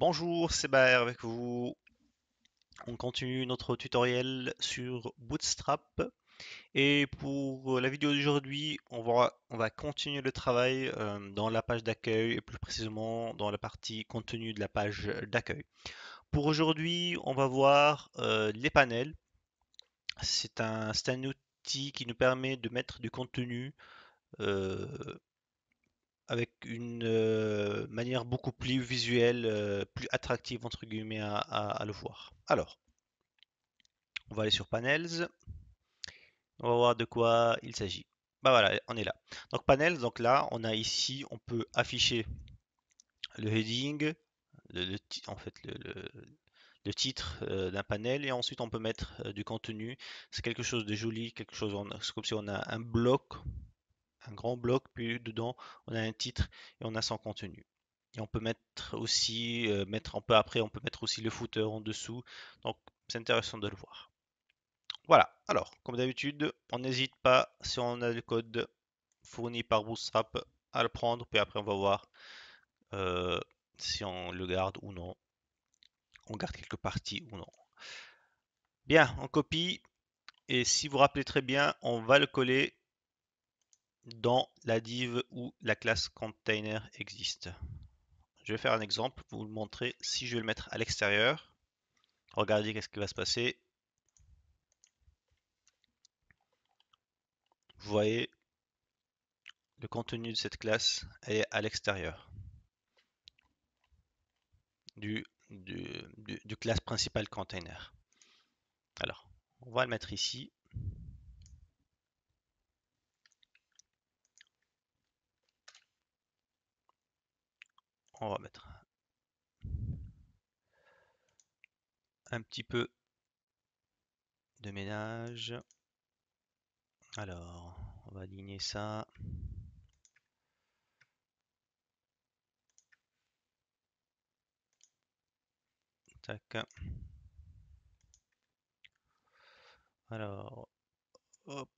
Bonjour, c'est Baer avec vous. On continue notre tutoriel sur Bootstrap. Et pour la vidéo d'aujourd'hui, on va continuer le travail dans la page d'accueil et plus précisément dans la partie contenu de la page d'accueil. Pour aujourd'hui, on va voir les panels. C'est un outil qui nous permet de mettre du contenu euh, avec une manière beaucoup plus visuelle, plus attractive entre guillemets à le voir. Alors, on va aller sur Panels, on va voir de quoi il s'agit. Bah voilà, on est là. Donc Panels, donc là, on a ici, on peut afficher le heading, en fait le titre d'un panel, et ensuite on peut mettre du contenu. C'est quelque chose de joli, c'est comme si on a un bloc, un grand bloc, puis dedans on a un titre et on a son contenu. Et on peut mettre aussi, on peut mettre aussi le footer en dessous. Donc c'est intéressant de le voir. Voilà, alors, comme d'habitude, on n'hésite pas, si on a le code fourni par Bootstrap, à le prendre, puis après on va voir euh, si on le garde ou non, on garde quelques parties ou non. Bien, on copie, et si vous vous rappelez très bien, on va le coller dans la div où la classe container existe. Je vais faire un exemple pour vous le montrer. Si je vais le mettre à l'extérieur, regardez qu'est-ce qui va se passer. Vous voyez, le contenu de cette classe est à l'extérieur du classe principal container. Alors, on va le mettre ici. On va mettre un petit peu de ménage. Alors, on va aligner ça. Tac. Alors, hop.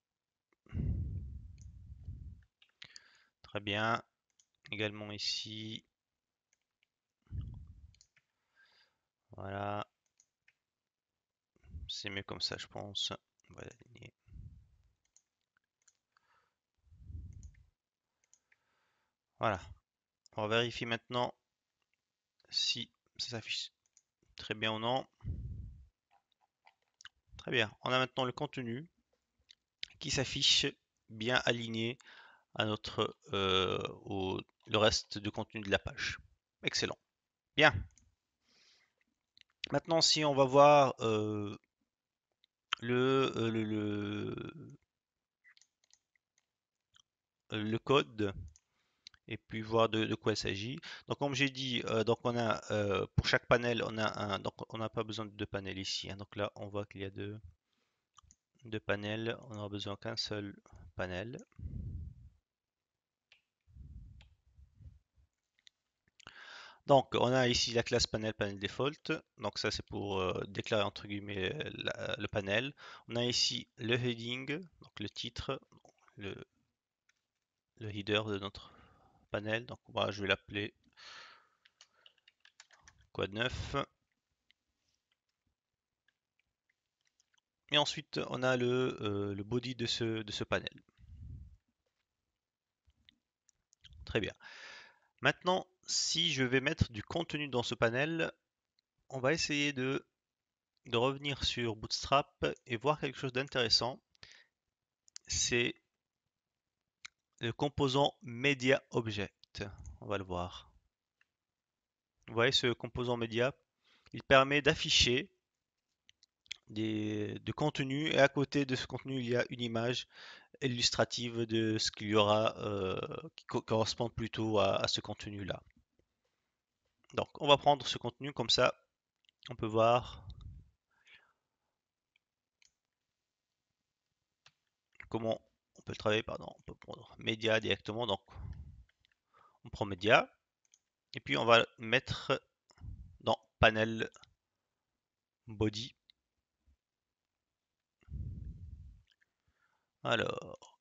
Très bien. Également ici. Voilà. C'est mieux comme ça, je pense. On va l'aligner. Voilà. On va vérifier maintenant si ça s'affiche très bien ou non. Très bien. On a maintenant le contenu qui s'affiche bien aligné à le reste du contenu de la page. Excellent. Bien. Maintenant, si on va voir le code et puis voir de quoi il s'agit. Donc, comme j'ai dit, donc on a pour chaque panel, donc on n'a pas besoin de deux panels ici, hein. Donc là, on voit qu'il y a deux panels. On n'aura besoin qu'un seul panel. Donc, on a ici la classe panel default. Donc, ça, c'est pour déclarer entre guillemets le panel. On a ici le heading, donc le titre, le, le header de notre panel. Donc, moi, je vais l'appeler Quad 9. Et ensuite, on a le body de ce panel. Très bien. Maintenant, si je vais mettre du contenu dans ce panel, on va essayer de revenir sur Bootstrap et voir quelque chose d'intéressant. C'est le composant Media Object. On va le voir. Vous voyez ce composant média, il permet d'afficher de contenu et à côté de ce contenu, il y a une image illustrative de ce qu'il y aura qui correspond plutôt à ce contenu-là. Donc, on va prendre ce contenu comme ça, on peut voir comment on peut le travailler. Pardon, on peut prendre média directement. Donc, on prend média et puis on va mettre dans panel body. Alors,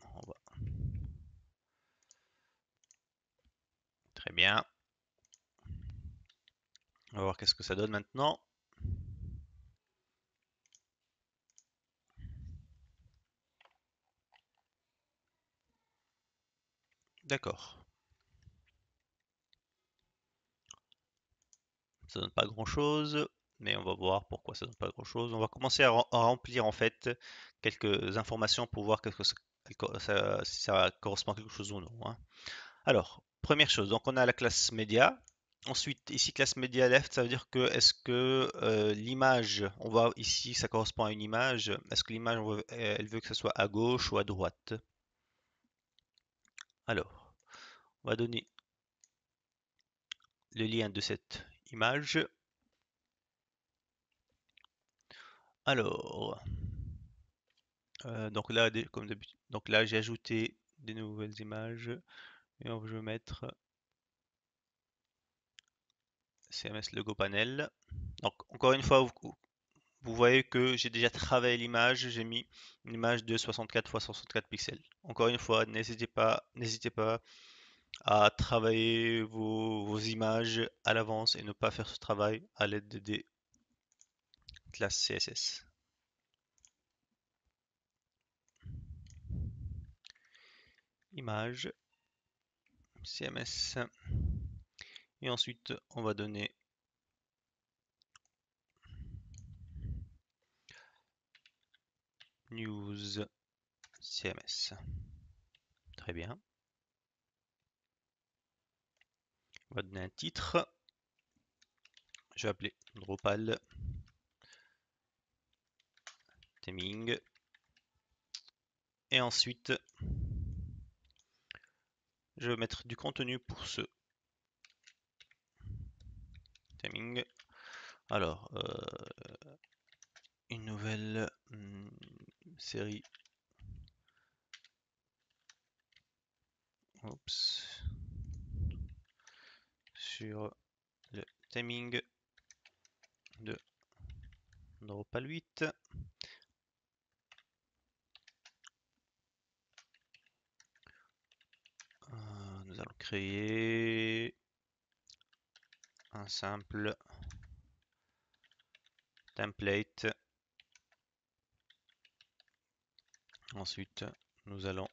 on va Très bien. On va voir qu'est-ce que ça donne maintenant. D'accord. Ça donne pas grand-chose, mais on va voir pourquoi ça donne pas grand-chose. On va commencer à remplir en fait quelques informations pour voir si ça correspond à quelque chose ou non, hein. Alors, première chose, donc on a la classe média. Ensuite, ici, classe média left, ça veut dire que est-ce que l'image, on va ici, ça correspond à une image. Est-ce que l'image, elle veut que ce soit à gauche ou à droite? Alors, on va donner le lien de cette image. Alors, donc là, comme d'habitude, donc là, j'ai ajouté des nouvelles images et je vais mettre CMS logo panel. Donc, encore une fois, vous voyez que j'ai déjà travaillé l'image, j'ai mis une image de 64 x 64 pixels. Encore une fois, n'hésitez pas à travailler vos images à l'avance et ne pas faire ce travail à l'aide des classes CSS. Image, CMS, et ensuite on va donner news CMS. Très bien. On va donner un titre. Je vais appeler Drupal Theming. Et ensuite, je vais mettre du contenu pour ce theming. Alors, une nouvelle série. Oups. Sur le theming de Drupal 8. Nous allons créer un simple template. Ensuite, nous allons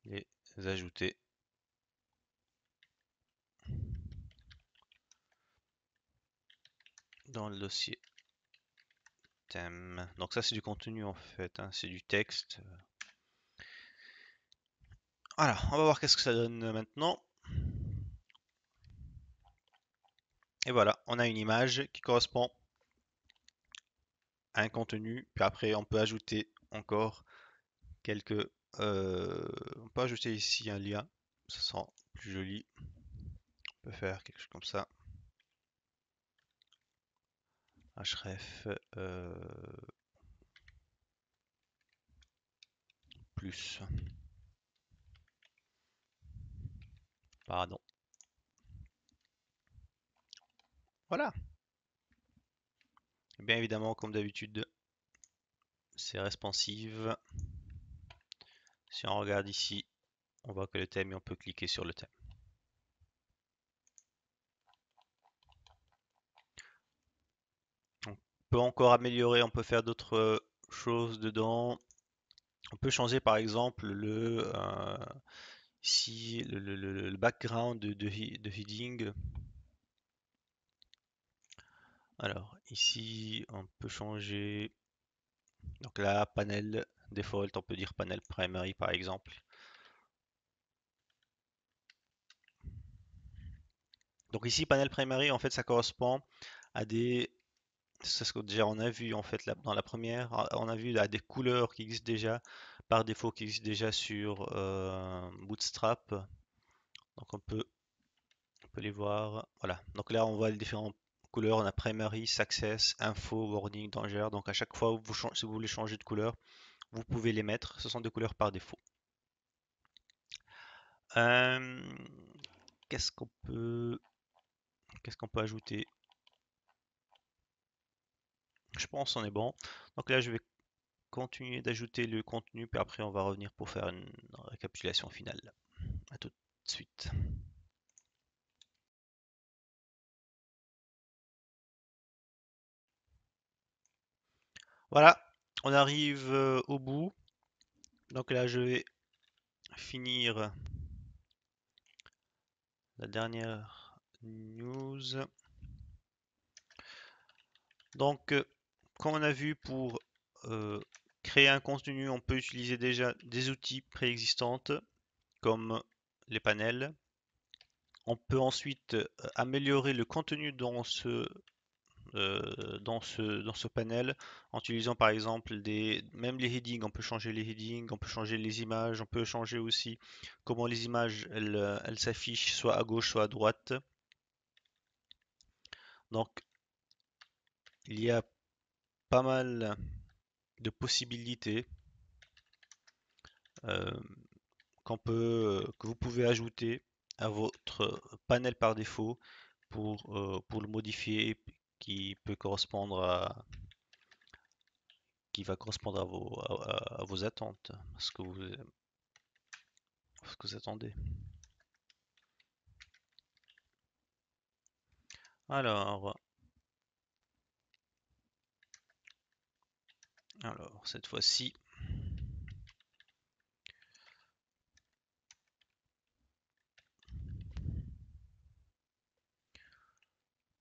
les ajouter dans le dossier thème. Donc ça, c'est du contenu en fait, hein, c'est du texte. Voilà, on va voir qu'est-ce que ça donne maintenant. Et voilà, on a une image qui correspond à un contenu. Puis après, on peut ajouter encore quelques... on peut ajouter ici un lien. Ça sent plus joli. On peut faire quelque chose comme ça. Href plus. Pardon. Voilà. Et bien évidemment, comme d'habitude, c'est responsive. Si on regarde ici, on voit que le thème, et on peut cliquer sur le thème. On peut encore améliorer, on peut faire d'autres choses dedans. On peut changer par exemple ici, le background de heading. Alors ici, on peut changer. Donc là, panel default, on peut dire panel primary par exemple. Donc ici, panel primary, en fait, ça correspond à des... C'est ce que déjà on a vu en fait là, dans la première. On a vu à des couleurs qui existent déjà par défaut, qui existent déjà sur Bootstrap. Donc on peut les voir. Voilà. Donc là, on voit les différentes couleurs. On a primary, success, info, warning, danger. Donc à chaque fois, si vous voulez changer de couleur, vous pouvez les mettre. Ce sont des couleurs par défaut. Euh, qu'est-ce qu'on peut, qu'est-ce qu'on peut ajouter? Je pense qu'on est bon. Donc là, je vais continuer d'ajouter le contenu, puis après, on va revenir pour faire une récapitulation finale. À tout. de suite. Voilà, on arrive au bout. Donc là, je vais finir la dernière news. Donc, comme on a vu, pour créer un contenu, on peut utiliser déjà des outils préexistants comme les panels. On peut ensuite améliorer le contenu dans ce panel en utilisant par exemple même les headings. On peut changer les headings, on peut changer les images, on peut changer aussi comment les images elles s'affichent soit à gauche, soit à droite. Donc, il y a pas mal de possibilités euh, que vous pouvez ajouter à votre panel par défaut pour le modifier, qui peut correspondre qui va correspondre à vos attentes, à ce que vous attendez. Alors, cette fois-ci,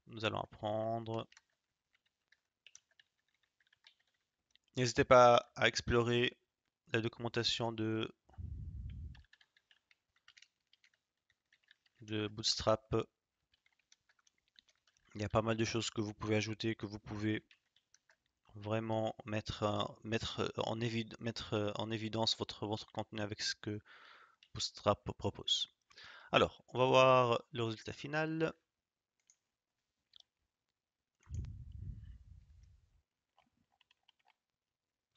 nous allons apprendre. N'hésitez pas à explorer la documentation de Bootstrap. Il y a pas mal de choses que vous pouvez ajouter, que vous pouvez vraiment mettre en évidence votre contenu avec ce que Bootstrap propose. Alors, on va voir le résultat final.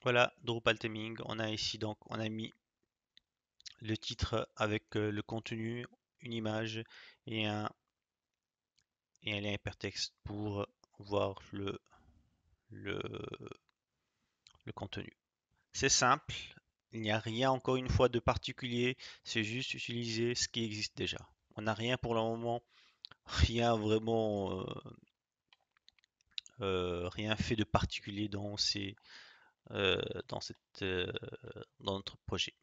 Voilà, Drupal Theming. On a ici donc, on a mis le titre avec le contenu, une image et et un lien hypertexte pour voir le, le contenu. C'est simple, il n'y a rien encore une fois de particulier, c'est juste utiliser ce qui existe déjà. On n'a rien pour le moment, rien vraiment, rien fait de particulier euh, dans cette, euh, dans notre projet.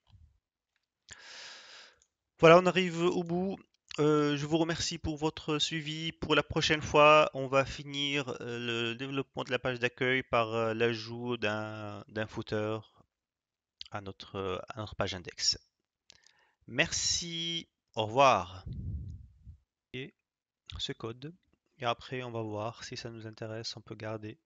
Voilà, on arrive au bout. Je vous remercie pour votre suivi. Pour la prochaine fois, on va finir le développement de la page d'accueil par l'ajout d'un footer à notre page index. Merci, au revoir. Et ce code. Et après, on va voir si ça nous intéresse, on peut garder.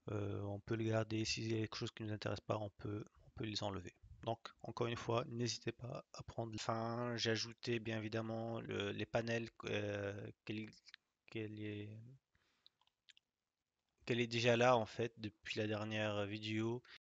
On peut le garder. S'il y a quelque chose qui ne nous intéresse pas, on peut les enlever. Donc, encore une fois, n'hésitez pas à prendre. Enfin, j'ai ajouté bien évidemment les panels qu'elle est, qu'elle est déjà là en fait depuis la dernière vidéo.